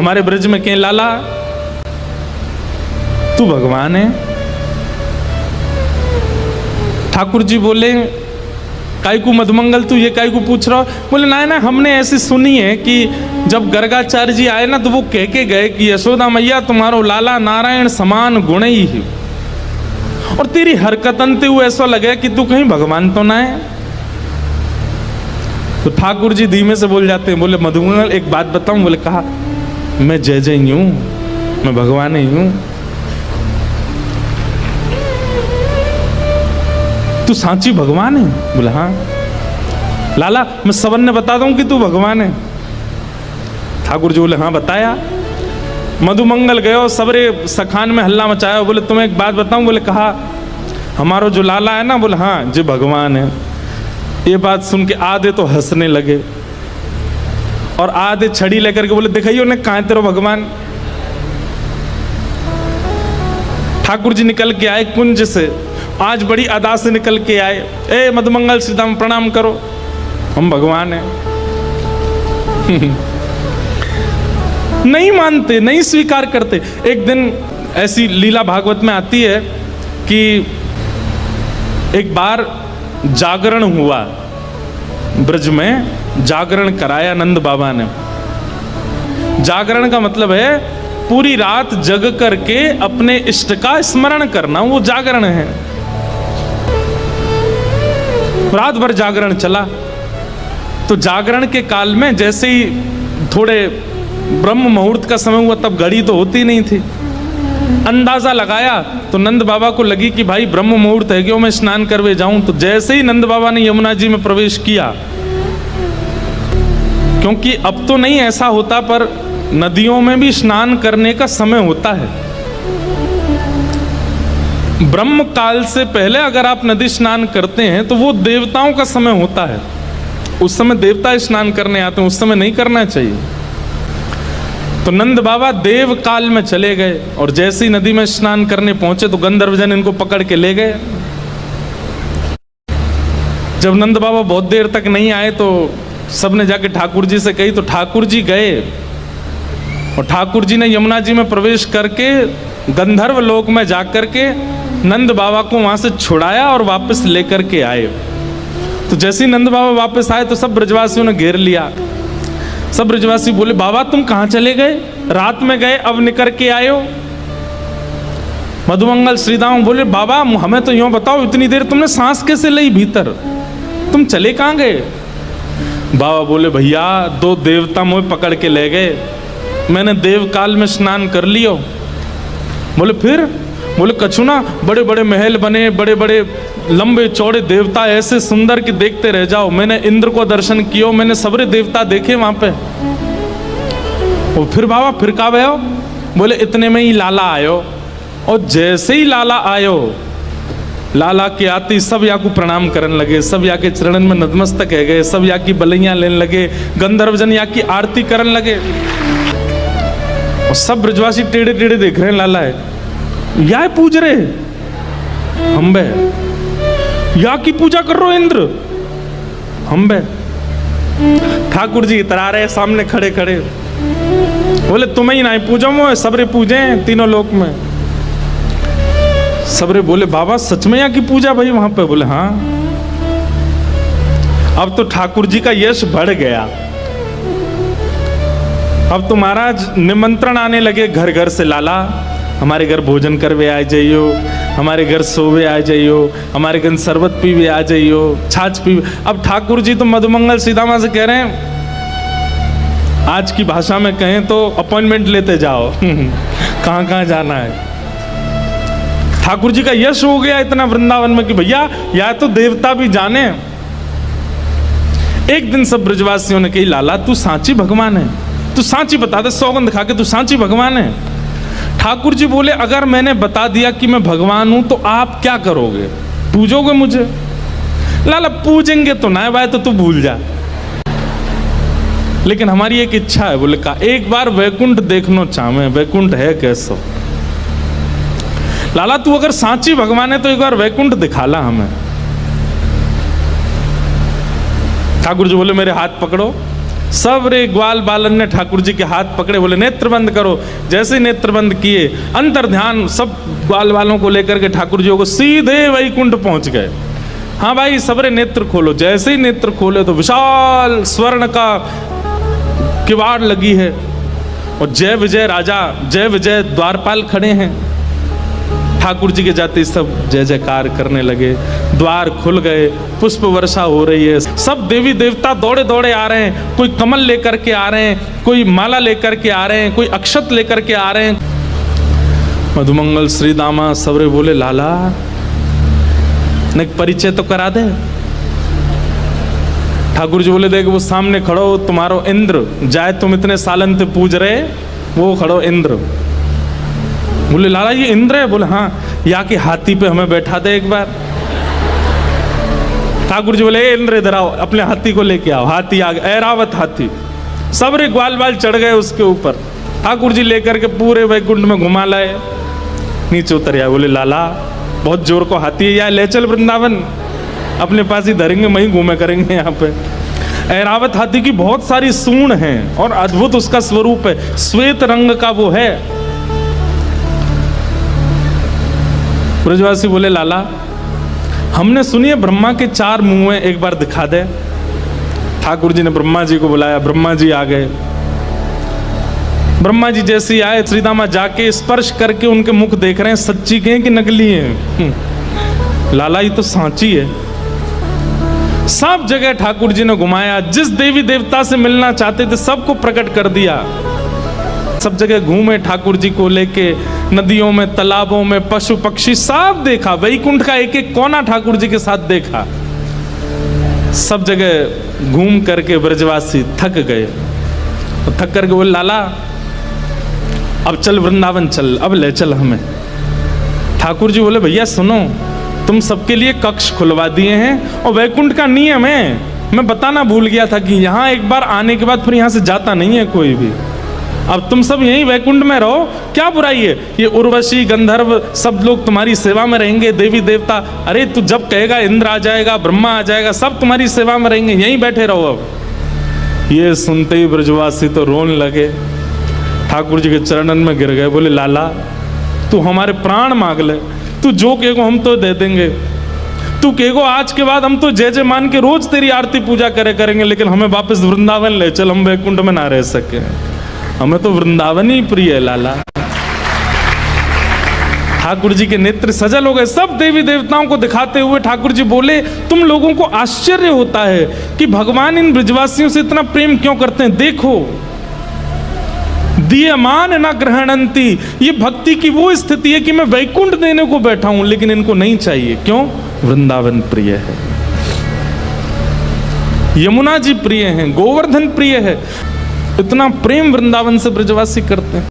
हमारे ब्रज में कहीं लाला तू भगवान है। ठाकुर जी बोले काय को मधुमंगल तू ये काय को पूछ रहा हो? बोले ना ना, हमने ऐसी सुनी है कि जब गर्गाचार्य जी आए ना तो वो कह के गए कि यशोदा मैया तुम्हारो लाला नारायण समान गुण ही है, और तेरी हरकतन ते हुए ऐसा लगे कि तू कहीं भगवान तो ना है। तो ठाकुर जी धीमे से बोल जाते हैं, बोले मधुमंगल एक बात बताऊं? बोले कहा, मैं जय जय ही हूं, मैं भगवान ही हूं। तू सांची भगवान है? बोले हाँ। लाला मैं सबन ने बता दूं कि तू भगवान है? ठाकुर जी बोले हाँ बताया। मधुमंगल गए और सबरे सखान में हल्ला मचाया। बोले तुम्हें एक बात बताऊं? बोले कहा, हमारो जो लाला है ना, बोले हाँ जी भगवान है। ये बात सुन के आधे तो हंसने लगे और आधे छड़ी लेकर के बोले दिखाइयो ने कहां तेरो भगवान। ठाकुर जी निकल के आए कुंज से, आज बड़ी अदा से निकल के आए। ए मधुमंगल सीताराम प्रणाम करो, हम भगवान हैं। नहीं मानते, नहीं स्वीकार करते। एक दिन ऐसी लीला भागवत में आती है कि एक बार जागरण हुआ, ब्रज में जागरण कराया नंद बाबा ने। जागरण का मतलब है पूरी रात जग करके अपने इष्ट का स्मरण करना, वो जागरण है। रात भर जागरण चला। तो जागरण के काल में जैसे ही थोड़े ब्रह्म मुहूर्त का समय हुआ, तब घड़ी तो होती नहीं थी, अंदाजा लगाया तो नंद बाबा को लगी कि भाई ब्रह्म मुहूर्त है, क्यों मैं स्नान करवे जाऊं। तो जैसे ही नंद बाबा ने यमुना जी में प्रवेश किया, क्योंकि अब तो नहीं ऐसा होता पर नदियों में भी स्नान करने का समय होता है। ब्रह्म काल से पहले अगर आप नदी स्नान करते हैं तो वो देवताओं का समय होता है, उस समय देवता स्नान करने आते हैं, उस समय नहीं करना चाहिए। तो नंद बाबा देव काल में चले गए और जैसे ही नदी में स्नान करने पहुंचे तो गंधर्वजन इनको पकड़ के ले गए। जब नंद बाबा बहुत देर तक नहीं आए तो सबने जाके ठाकुर जी से कही। तो ठाकुर जी गए और ठाकुर जी ने यमुना जी में प्रवेश करके गंधर्व लोक में जाकर के नंद बाबा को वहां से छुड़ाया और वापस लेकर के आए। तो जैसे ही नंद बाबा वापस आए तो सब ब्रजवासियों ने घेर लिया। सब ब्रजवासी बोले बाबा तुम कहां चले गए, रात में गए अब निकल के आए हो। मधुमंगल श्रीदाम बोले बाबा हमें तो यूं बताओ, इतनी देर तुमने सांस कैसे ली भीतर, तुम चले कहां गए? बाबा बोले भैया दो देवता मुझे पकड़ के ले गए, मैंने देव काल में स्नान कर लियो। बोले फिर? बोले कछु ना, बड़े बड़े महल बने, बड़े बड़े लंबे चौड़े देवता ऐसे सुंदर कि देखते रह जाओ। मैंने इंद्र को दर्शन किया, मैंने सबरे देवता देखे वहां पे। और फिर बाबा फिर का भयो? बोले इतने में ही लाला आयो, और जैसे ही लाला आयो, लाला के आते सब या को प्रणाम करने लगे, सब या के चरणन में नतमस्तक है गए, सब या की बलैया लेने लगे, गंधर्वजन या की आरती करने लगे। और सब ब्रजवासी टेढ़े टेढ़े देख रहे हैं, लाला है या पूज रहे हम बे, या की पूजा कर रहे हो इंद्र हम बे। ठाकुर जी इतरा रहे सामने खड़े खड़े, बोले तुम्हें ही नहीं पूजो, मोह सबरे पूजे तीनों लोक में। सबरे बोले बाबा सच में या की पूजा भाई वहां पे? बोले हाँ। अब तो ठाकुर जी का यश बढ़ गया। अब तो महाराज निमंत्रण आने लगे घर घर से, लाला हमारे घर भोजन करवे आ जाइयो, हमारे घर सोवे आ जाइयो, हमारे घर शरबत पीवे आ जाइयो, छाछ पीवे। अब ठाकुर जी तो मधुमंगल सीतामा से कह रहे हैं, आज की भाषा में कहें तो अपॉइंटमेंट लेते जाओ कहां कहां जाना है। ठाकुर जी का यश हो गया इतना वृंदावन में कि भैया या तो देवता भी जाने। एक दिन सब ब्रजवासियों ने कही लाला तू सांची भगवान है, तू सांची बता दे, सौगंध खा के तू सांची भगवान है। ठाकुर जी बोले अगर मैंने बता दिया कि मैं भगवान हूं तो आप क्या करोगे, पूजोगे मुझे? लाला पूजेंगे तो ना भाई, तो तू भूल जा, लेकिन हमारी एक इच्छा है। बोले का एक बार वैकुंठ देखना चाहे, वैकुंठ है कैसो? लाला तू अगर सांची भगवान है तो एक बार वैकुंठ दिखाला हमें। ठाकुर जी बोले मेरे हाथ पकड़ो, सब रे ग्वाल बालन ने ठाकुर जी के हाथ पकड़े, बोले नेत्र बंद करो। जैसे नेत्र बंद किए, अंतर ध्यान सब ग्वाल वालों को लेकर के ठाकुर जी को सीधे वैकुंठ पहुंच गए। हाँ भाई सबरे नेत्र खोलो। जैसे ही नेत्र खोले तो विशाल स्वर्ण का किवाड़ लगी है और जय विजय राजा, जय विजय द्वारपाल खड़े हैं। ठाकुर जी के जाते सब जय जयकार करने लगे, द्वार खुल गए, पुष्प वर्षा हो रही है, सब देवी देवता दौड़े दौड़े आ रहे हैं। कोई कमल लेकर के आ रहे हैं, कोई माला लेकर के आ रहे हैं, कोई अक्षत लेकर के आ रहे हैं। मधुमंगल श्री दामा सबरे बोले लाला ने परिचय तो करा दे। ठाकुर जी बोले देख वो सामने खड़ो तुम्हारो इंद्र, जाए तुम इतने सालन से पूज रहे, वो खड़ो इंद्र। बोले लाला ये इंद्र है? बोले हाँ। या कि हाथी पे हमें बैठा दे एक बार। ठाकुर जी बोले इंद्र इधर आओ, अपने हाथी को लेके आओ। हाथी आ गया, ऐरावत हाथी, सब रे ग्वाल बाल चढ़ गए उसके ऊपर। ठाकुर जी लेकर के पूरे वैकुंठ में घुमा लाए, नीचे उतर आए। बोले लाला बहुत जोर को हाथी है, या ले चल वृंदावन, अपने पास ही धरेंगे, वहीं घूमे करेंगे। यहाँ पे ऐरावत हाथी की बहुत सारी सूंड हैं और अद्भुत उसका स्वरूप है, श्वेत रंग का वो है। ब्रजवासी बोले लाला हमने सुनी है ब्रह्मा के 4 मुंह हैं, एक बार दिखा दे। ठाकुर जी ने ब्रह्मा जी को बुलाया, ब्रह्मा जी आ गए। ब्रह्मा जी जैसे ही आए, श्रीदामा जाके स्पर्श करके उनके मुख देख रहे हैं, सच्ची के हैं कि नकली हैं। लाला ये तो सांची है। सब जगह ठाकुर जी ने घुमाया, जिस देवी देवता से मिलना चाहते थे सबको प्रकट कर दिया। सब जगह घूमे ठाकुर जी को लेके, नदियों में, तालाबों में, पशु पक्षी सब देखा। वैकुंठ का एक एक कोना ठाकुर जी के साथ देखा। सब जगह घूम करके ब्रजवासी थक गए। थक करके बोले लाला अब चल वृंदावन चल, अब ले चल हमें। ठाकुर जी बोले भैया सुनो, तुम सबके लिए कक्ष खुलवा दिए हैं और वैकुंठ का नियम है, मैं बताना भूल गया था कि यहाँ एक बार आने के बाद फिर यहाँ से जाता नहीं है कोई भी। अब तुम सब यहीं वैकुंठ में रहो, क्या बुराई है? ये उर्वशी गंधर्व सब लोग तुम्हारी सेवा में रहेंगे, देवी देवता। अरे तू जब कहेगा इंद्र आ जाएगा, ब्रह्मा आ जाएगा, सब तुम्हारी सेवा में रहेंगे, यहीं बैठे रहो। अब ये सुनते ही ब्रजवासी तो रोने लगे, ठाकुर जी के चरणन में गिर गए। बोले लाला तू हमारे प्राण मांग ले, तू जो कहेगो हम तो दे देंगे। तू कहेगो आज के बाद हम तो जय जय मान के रोज तेरी आरती पूजा करेंगे, लेकिन हमें वापस वृंदावन ले चल, हम वैकुंठ में ना रह सके। हमें तो वृंदावन ही प्रिय है लाला। ठाकुर जी के नेत्र सजल हो गए। सब देवी देवताओं को दिखाते हुए ठाकुर जी बोले तुम लोगों को आश्चर्य होता है कि भगवान इन ब्रजवासियों से इतना प्रेम क्यों करते हैं। देखो दीयमान न ग्रहणंती, ये भक्ति की वो स्थिति है कि मैं वैकुंठ देने को बैठा हूं लेकिन इनको नहीं चाहिए। क्यों? वृंदावन प्रिय है, यमुना जी प्रिय हैं, गोवर्धन प्रिय है। इतना प्रेम वृंदावन से ब्रजवासी करते हैं।